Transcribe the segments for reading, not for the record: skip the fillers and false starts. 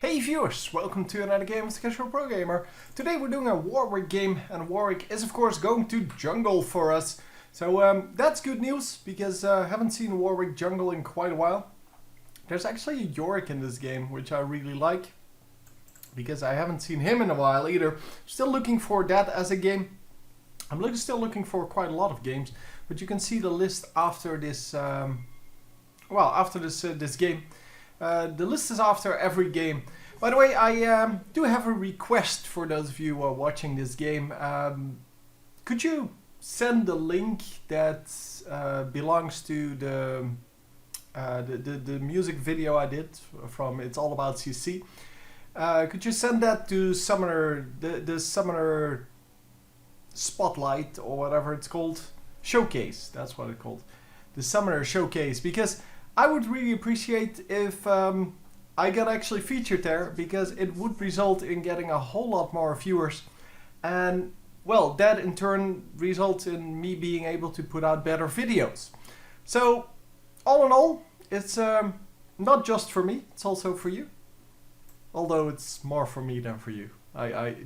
Hey viewers, welcome to another game of the Casual Pro Gamer. Today we're doing a Warwick game, and Warwick is of course going to jungle for us. So that's good news, because I haven't seen Warwick jungle in quite a while. There's actually a Yorick in this game, which I really like, because I haven't seen him in a while either. Still looking for that as a game. I'm still looking for quite a lot of games, but you can see the list after this, this game. The list is after every game. By the way, I do have a request for those of you who are watching this game. Could you send the link that belongs to the music video I did from It's All About CC? Could you send that to Summoner, the Summoner Spotlight, or whatever it's called? Showcase, that's what it's called. The Summoner Showcase, because I would really appreciate if I got actually featured there, because it would result in getting a whole lot more viewers, and well, that in turn results in me being able to put out better videos. So all in all, it's not just for me, it's also for you, although it's more for me than for you. I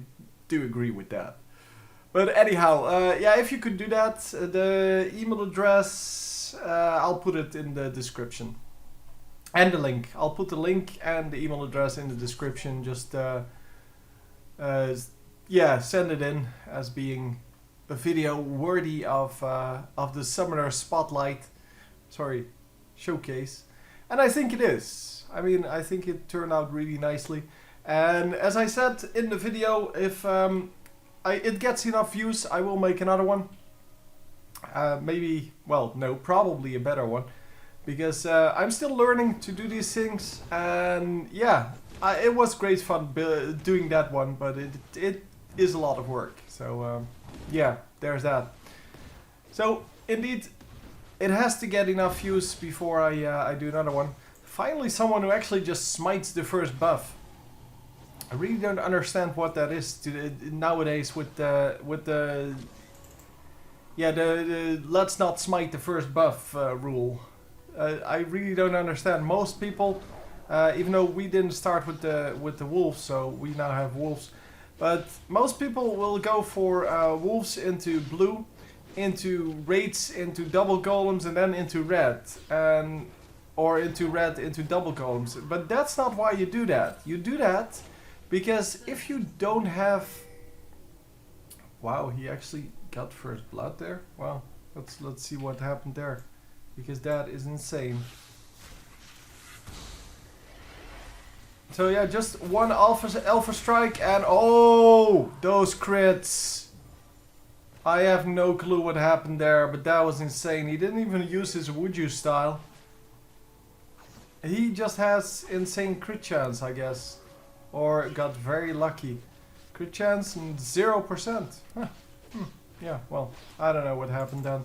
do agree with that. But anyhow, yeah, if you could do that, the email address, I'll put it in the description. And the link. I'll put the link and the email address in the description. Just, yeah, send it in as being a video worthy of the Summoner Spotlight, Showcase. And I think it is. I mean, I think it turned out really nicely. And as I said in the video, if it gets enough views, I will make another one. Maybe, well, no, probably a better one, because I'm still learning to do these things, and yeah, it was great fun doing that one, but it is a lot of work. So yeah, there's that. So indeed, it has to get enough views before I do another one. Finally, someone who actually just smites the first buff. I really don't understand what that is nowadays with the let's not smite the first buff rule. I really don't understand. Most people, even though we didn't start with the wolves, so we now have wolves, but most people will go for wolves into blue, into raids, into double golems, and then into red, or into red into double golems. But that's not why you do that. You do that because if you don't have... Wow, he actually got first blood there. Wow, let's see what happened there, because that is insane. So yeah, just one alpha strike, and oh, those crits! I have no clue what happened there, but that was insane. He didn't even use his would you style. He just has insane crit chance, I guess, or got very lucky. Crit chance and 0%. Huh. Yeah, well, I don't know what happened then.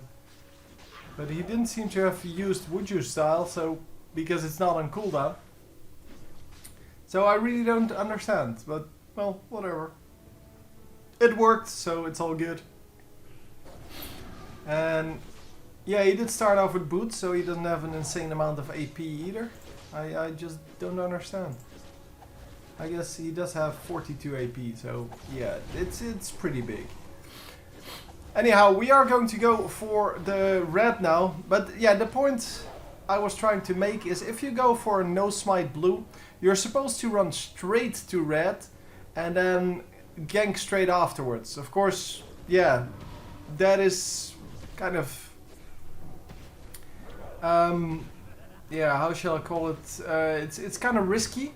But he didn't seem to have used would you style, so because it's not on cooldown. So I really don't understand, but well, whatever. It worked, so it's all good. And yeah, he did start off with boots, so he doesn't have an insane amount of AP either. I just don't understand. I guess he does have 42 AP, so yeah, it's pretty big. Anyhow, we are going to go for the red now, but yeah, the point I was trying to make is if you go for a no smite blue, you're supposed to run straight to red and then gank straight afterwards. Of course, yeah, that is kind of, yeah, how shall I call it? It's kind of risky,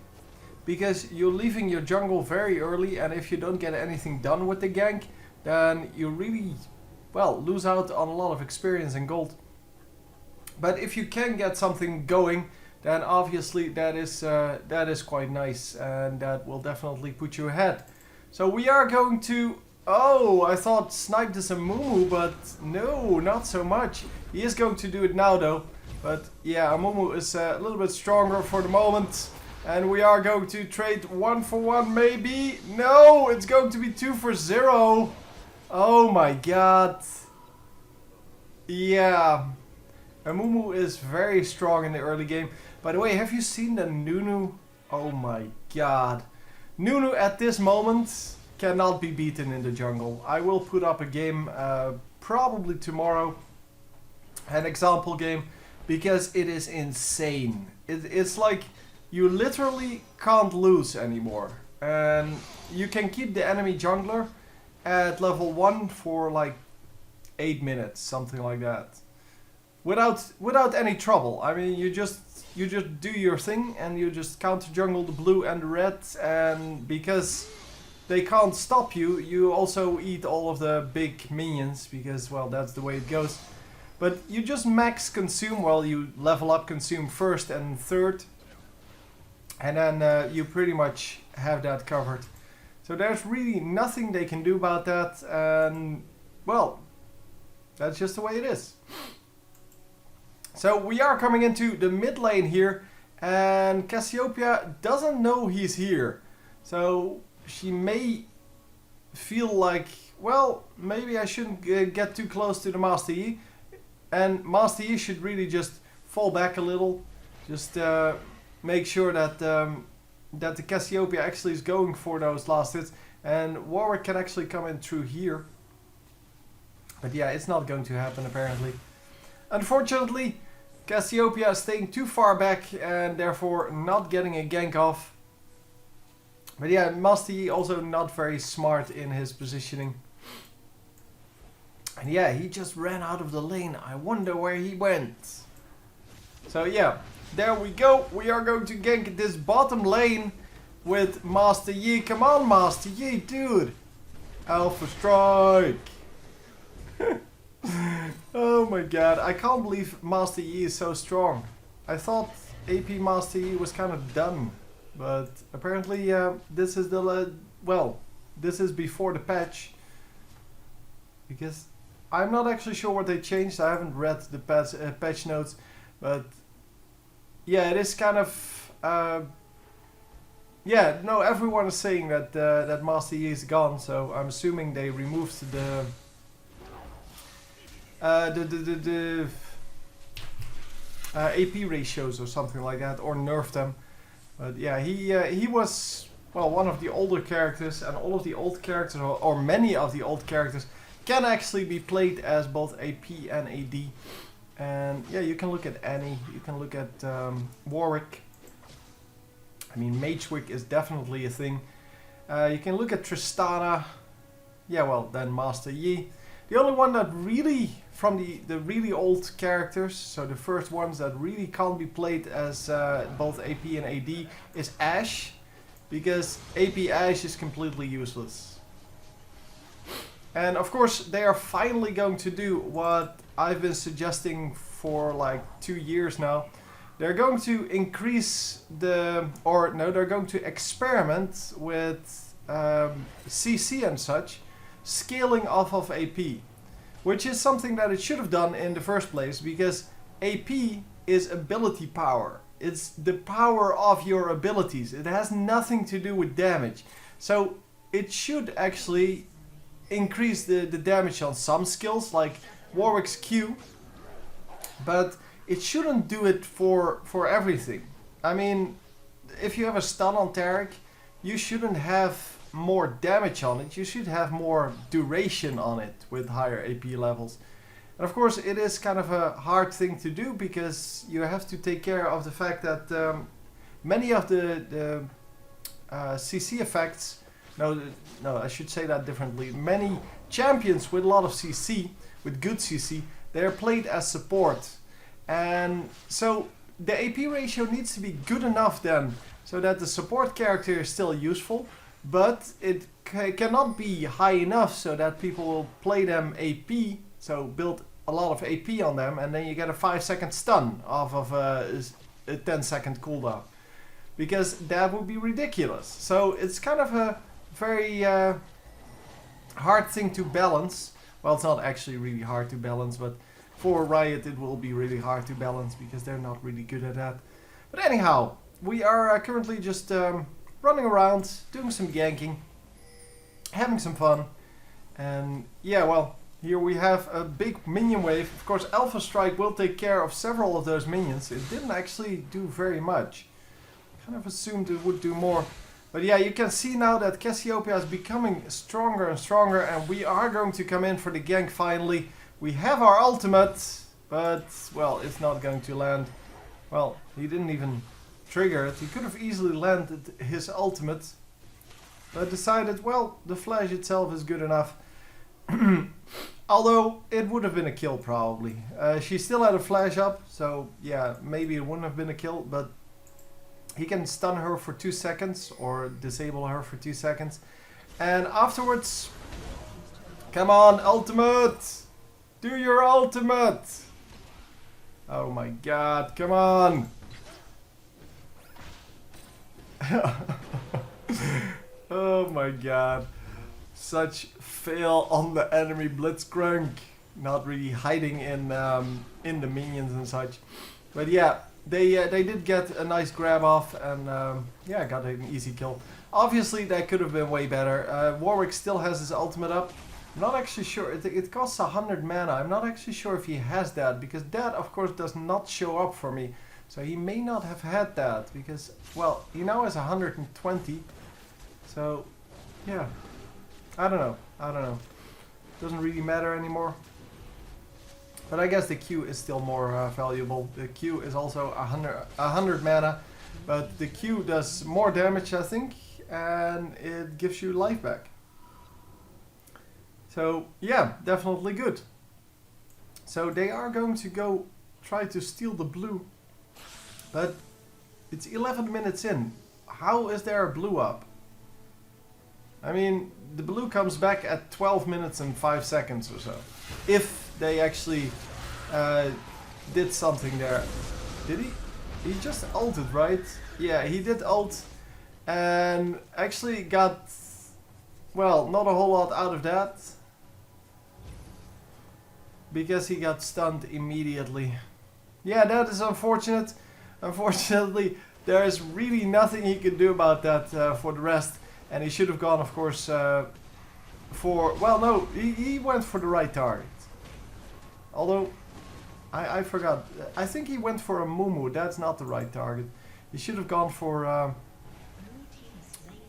because you're leaving your jungle very early, and if you don't get anything done with the gank, then you really, well, lose out on a lot of experience and gold. But if you can get something going, then obviously that is quite nice, and that will definitely put you ahead. So we are going to... Oh, I thought Snipe is a Mumu, but no, not so much. He is going to do it now though. But yeah, Amumu is a little bit stronger for the moment. And we are going to trade 1 for 1 maybe. No, it's going to be 2 for 0. Oh my god. Yeah. Amumu is very strong in the early game. By the way, have you seen the Nunu? Oh my god. Nunu at this moment cannot be beaten in the jungle. I will put up a game probably tomorrow. An example game. Because it is insane. It's like you literally can't lose anymore. And you can keep the enemy jungler at level 1 for like 8 minutes, something like that. Without any trouble. I mean, you just do your thing and you just counter jungle the blue and the red, and because they can't stop you, you also eat all of the big minions, because well, that's the way it goes. But you just max consume, well, you level up consume first and third, and then you pretty much have that covered. So there's really nothing they can do about that, and well, that's just the way it is. So we are coming into the mid lane here, and Cassiopeia doesn't know he's here. So she may feel like, well, maybe I shouldn't get too close to the Master Yi. And Master Yi should really just fall back a little. Just make sure that that the Cassiopeia actually is going for those last hits. And Warwick can actually come in through here. But yeah, it's not going to happen apparently. Unfortunately, Cassiopeia is staying too far back and therefore not getting a gank off. But yeah, Master Yi also not very smart in his positioning. And yeah, he just ran out of the lane. I wonder where he went. So yeah, there we go. We are going to gank this bottom lane with Master Yi. Come on, Master Yi, dude. Alpha Strike. Oh my god, I can't believe Master Yi is so strong. I thought AP Master Yi was kind of done. But apparently this is the, well, this is before the patch. Because I'm not actually sure what they changed. I haven't read the patch notes. But yeah, it is kind of, yeah, no, everyone is saying that that Master Yi is gone. So I'm assuming they removed the AP ratios or something like that, or nerfed them. But yeah, he was, well, one of the older characters, and all of the old characters, or many of the old characters, can actually be played as both AP and AD. And yeah, you can look at Annie, you can look at Warwick. I mean, Magewick is definitely a thing. You can look at Tristana. Yeah, well, then Master Yi. The only one that really, from the really old characters, so the first ones that really can't be played as both AP and AD, is Ashe, because AP Ashe is completely useless. And of course, they are finally going to do what I've been suggesting for like 2 years now. They're going to increase the, or no, they're going to experiment with CC and such, scaling off of AP, which is something that it should have done in the first place, because AP is ability power. It's the power of your abilities. It has nothing to do with damage. So it should actually increase the damage on some skills, like Warwick's Q, but it shouldn't do it for everything. I mean, if you have a stun on Taric, you shouldn't have more damage on it, you should have more duration on it with higher AP levels. And of course it is kind of a hard thing to do, because you have to take care of the fact that many of the CC effects, no, I should say that differently, many champions with a lot of CC, with good CC, they are played as support. And so the AP ratio needs to be good enough then, so that the support character is still useful, but it cannot be high enough so that people will play them AP, so build a lot of AP on them, and then you get a 5-second stun off of a 10-second cooldown. Because that would be ridiculous. So it's kind of a very hard thing to balance. Well, it's not actually really hard to balance, but for Riot it will be really hard to balance, because they're not really good at that. But anyhow, we are currently just running around, doing some ganking, having some fun, and yeah, well, here we have a big minion wave. Of course, Alpha Strike will take care of several of those minions. It didn't actually do very much. Kind of assumed it would do more. But yeah, you can see now that Cassiopeia is becoming stronger and stronger, and we are going to come in for the gank finally. We have our ultimate, but, well, it's not going to land. Well, he didn't even trigger it. He could have easily landed his ultimate, but decided, well, the flash itself is good enough. Although, it would have been a kill probably. She still had a flash up, so yeah, maybe it wouldn't have been a kill, but he can stun her for 2 seconds or disable her for 2 seconds. And afterwards, come on, ultimate! Do your ultimate! Oh my god, come on! Oh my god. Such fail on the enemy Blitzcrank. Not really hiding in the minions and such. But yeah, they did get a nice grab off and yeah, got an easy kill. Obviously that could have been way better. Warwick still has his ultimate up. I'm not actually sure. It costs 100 mana. I'm not actually sure if he has that, because that of course does not show up for me. So he may not have had that because, well, he now has 120. So yeah, I don't know. Doesn't really matter anymore. But I guess the Q is still more valuable. The Q is also 100 mana, but the Q does more damage, I think, and it gives you life back. So yeah, definitely good. So they are going to go try to steal the blue, but it's 11 minutes in. How is there a blue up? I mean, the blue comes back at 12 minutes and 5 seconds or so. If they actually did something there. Did he? He just ulted, right? Yeah, he did ult and actually got, well, not a whole lot out of that, because he got stunned immediately. Yeah, that is unfortunate. Unfortunately, there is really nothing he can do about that for the rest. And he should have gone, of course, for... Well, no, he went for the right target. Although, I forgot. I think he went for a Mumu. That's not the right target. He should have gone for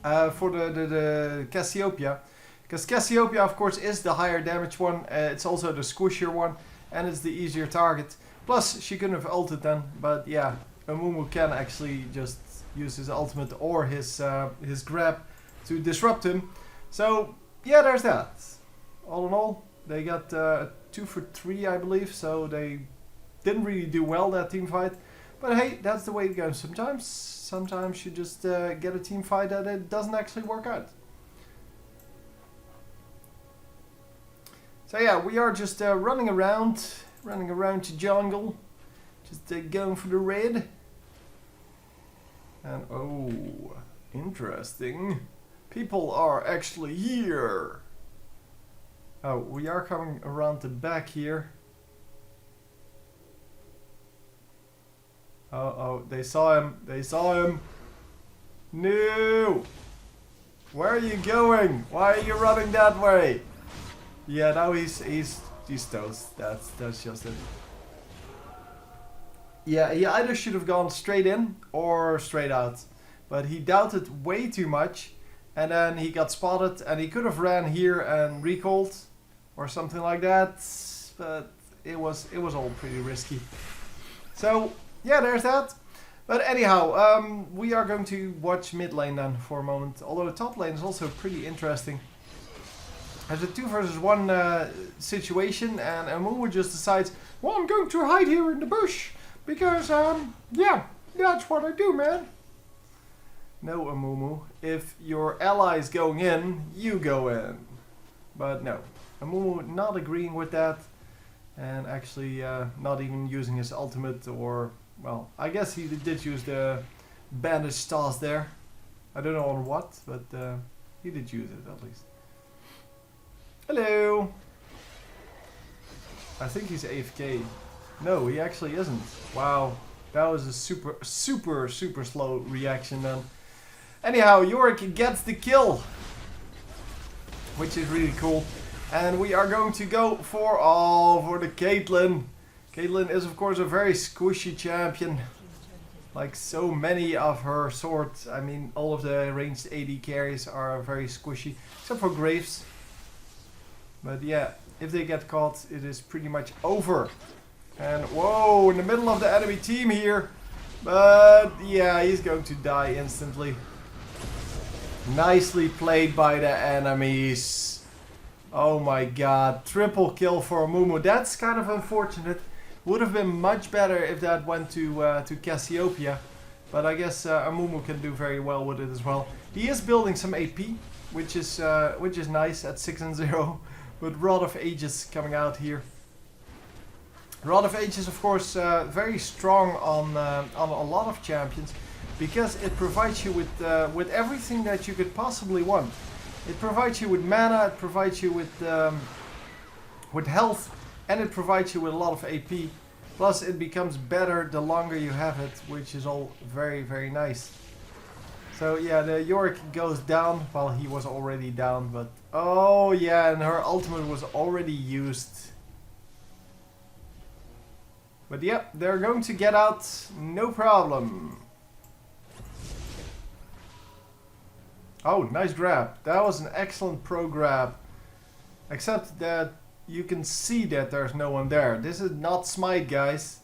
the Cassiopeia. Because Cassiopeia, of course, is the higher damage one. It's also the squishier one. And it's the easier target. Plus, she couldn't have ulted then. But yeah, a Mumu can actually just use his ultimate or his grab to disrupt him. So yeah, there's that. All in all, they got 2 for 3, I believe. So they didn't really do well that team fight. But hey, that's the way it goes. Sometimes you just get a team fight that it doesn't actually work out. So yeah, we are just running around the jungle, just going for the raid. And oh, interesting. People are actually here. Oh, we are coming around the back here. Oh, they saw him. They saw him. No! Where are you going? Why are you running that way? Yeah, now he's toast. That's just it. Yeah, he either should have gone straight in or straight out. But he doubted way too much. And then he got spotted, and he could have ran here and recalled or something like that. But it was all pretty risky. So yeah, there's that. But anyhow, we are going to watch mid lane then for a moment. Although the top lane is also pretty interesting. There's a 2 versus 1 situation, and Amumu just decides, well, I'm going to hide here in the bush. Because, yeah, that's what I do, man. No, Amumu. If your ally is going in, you go in. But no, Amumu not agreeing with that. And actually not even using his ultimate or... Well, I guess he did use the bandage toss there. I don't know on what, but he did use it at least. Hello! I think he's AFK. No, he actually isn't. Wow, that was a super slow reaction then. Anyhow, Warwick gets the kill, which is really cool. And we are going to go for the Caitlyn. Caitlyn is of course a very squishy champion. Like so many of her swords. I mean, all of the ranged AD carries are very squishy, except for Graves. But yeah, if they get caught, it is pretty much over. And whoa, in the middle of the enemy team here. But yeah, he's going to die instantly. Nicely played by the enemies. Oh my god, triple kill for Amumu. That's kind of unfortunate. Would have been much better if that went to Cassiopeia. But I guess Amumu can do very well with it as well. He is building some AP, which is nice at 6-0. With Rod of Ages coming out here. Rod of Ages, of course, very strong on a lot of champions, because it provides you with everything that you could possibly want. It provides you with mana, it provides you with health, and it provides you with a lot of AP. Plus, it becomes better the longer you have it, which is all very, very nice. So yeah, the Yorick goes down. Well, he was already down, but oh yeah, and her ultimate was already used. But yep, they're going to get out, no problem. Oh, nice grab. That was an excellent pro grab. Except that you can see that there's no one there. This is not Smite, guys.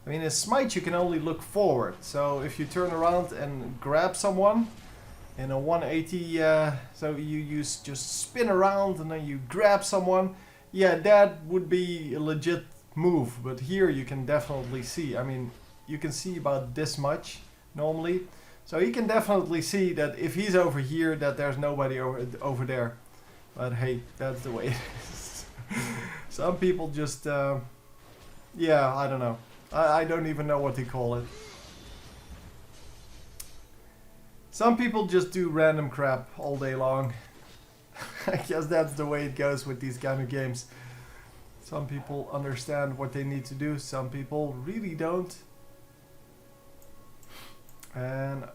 I mean, in Smite you can only look forward. So if you turn around and grab someone in a 180, so you just spin around and then you grab someone. Yeah, that would be a legit move. But here you can definitely see. I mean, you can see about this much normally. So you can definitely see that if he's over here, that there's nobody over there. But hey, that's the way it is. Some people just, yeah, I don't know. I don't even know what to call it. Some people just do random crap all day long. I guess that's the way it goes with these kind of games. Some people understand what they need to do, some people really don't. And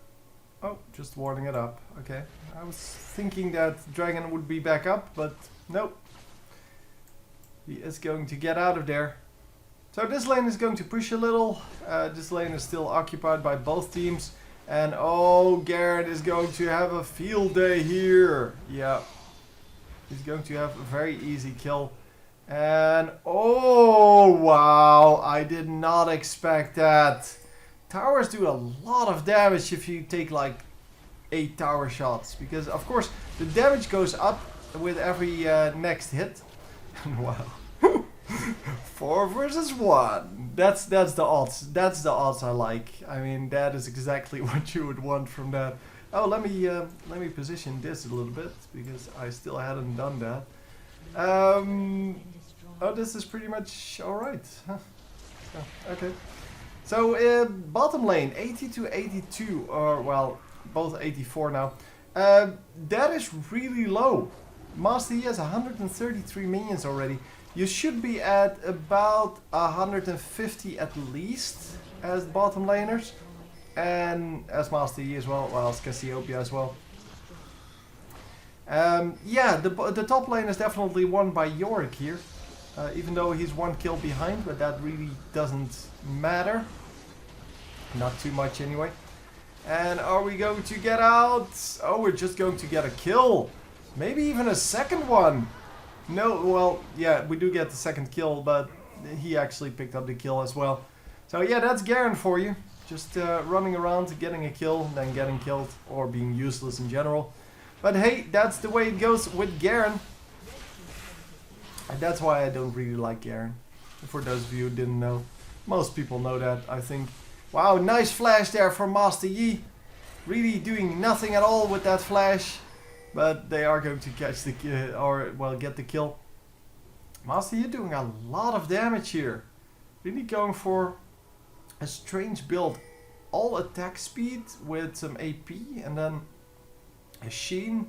oh, just warming it up. Okay, I was thinking that Dragon would be back up, but nope. He is going to get out of there. So this lane is going to push a little. This lane is still occupied by both teams. And oh, Garrett is going to have a field day here. Yeah, he's going to have a very easy kill. And oh wow, I did not expect that. Towers do a lot of damage if you take like 8 tower shots, because of course the damage goes up with every next hit. Wow. 4 versus 1. That's the odds. That's the odds I like. I mean, that is exactly what you would want from that. Oh, let me position this a little bit, because I still hadn't done that. Oh, this is pretty much alright. Huh. Oh, okay. So, bottom lane, 80 to 82, or well, both 84 now. That is really low. Master Yi has 133 minions already. You should be at about 150 at least as bottom laners. And as Master Yi as well, well, as Cassiopeia as well. Yeah, the top lane is definitely won by Yorick here. Even though he's 1 kill behind, but that really doesn't matter. Not too much anyway. And are we going to get out? Oh, we're just going to get a kill. Maybe even a second one. No, well, yeah, we do get the second kill, but he actually picked up the kill as well. So yeah, that's Garen for you. Just running around, getting a kill, then getting killed, or being useless in general. But hey, that's the way it goes with Garen. And that's why I don't really like Garen. For those of you who didn't know. Most people know that, I think. Wow, nice flash there from Master Yi. Really doing nothing at all with that flash. But they are going to catch the kill, or well, get the kill. Master Yi doing a lot of damage here. Really going for a strange build. All attack speed with some AP, and then a Sheen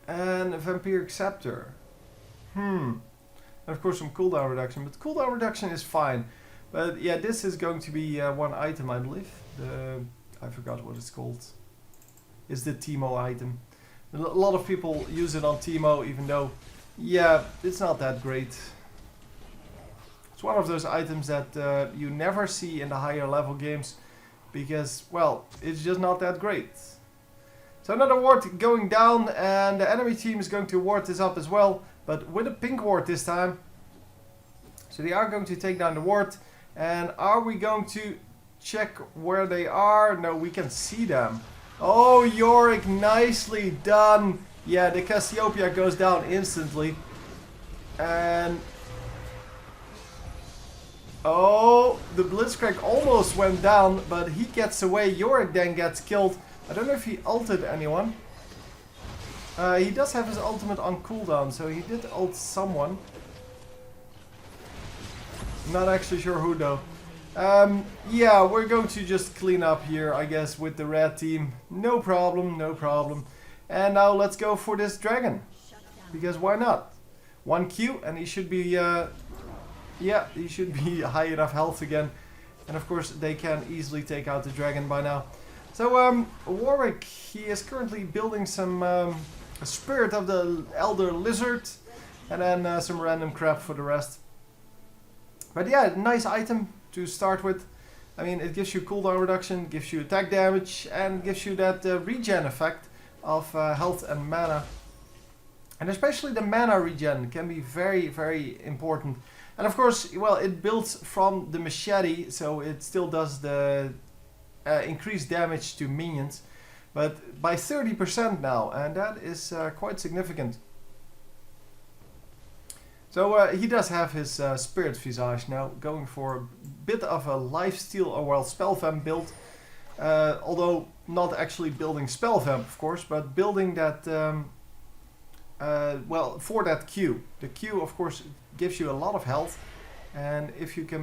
and a Vampiric Scepter. And of course some cooldown reduction, but cooldown reduction is fine. But yeah, this is going to be one item, I believe. I forgot what it's called. It's the Teemo item. A lot of people use it on Teemo, even though, yeah, it's not that great. It's one of those items that you never see in the higher level games, because, well, it's just not that great. So another ward going down, and the enemy team is going to ward this up as well, but with a pink ward this time. So they are going to take down the ward, and are we going to check where they are? No, we can see them. Oh, Warwick, nicely done. Yeah, the Cassiopeia goes down instantly. And oh, the Blitzcrank almost went down, but he gets away. Warwick then gets killed. I don't know if he ulted anyone. He does have his ultimate on cooldown, so he did ult someone. Not actually sure who though. Yeah, we're going to just clean up here, I guess, with the red team. No problem, no problem. And now let's go for this dragon. Because why not? 1 Q and he should be, yeah, he should be high enough health again. And of course they can easily take out the dragon by now. So Warwick, he is currently building some Spirit of the Elder Lizard. And then some random crap for the rest. But yeah, nice item to start with. I mean, it gives you cooldown reduction, gives you attack damage, and gives you that regen effect of health and mana. And especially the mana regen can be very, very important. And of course, well, it builds from the machete, so it still does the increased damage to minions, but by 30% now, and that is quite significant. So he does have his Spirit Visage now, going for a bit of a lifesteal or well spell vamp build. Although not actually building spell vamp, of course, but building that, well, for that Q. The Q, of course, gives you a lot of health, and if you can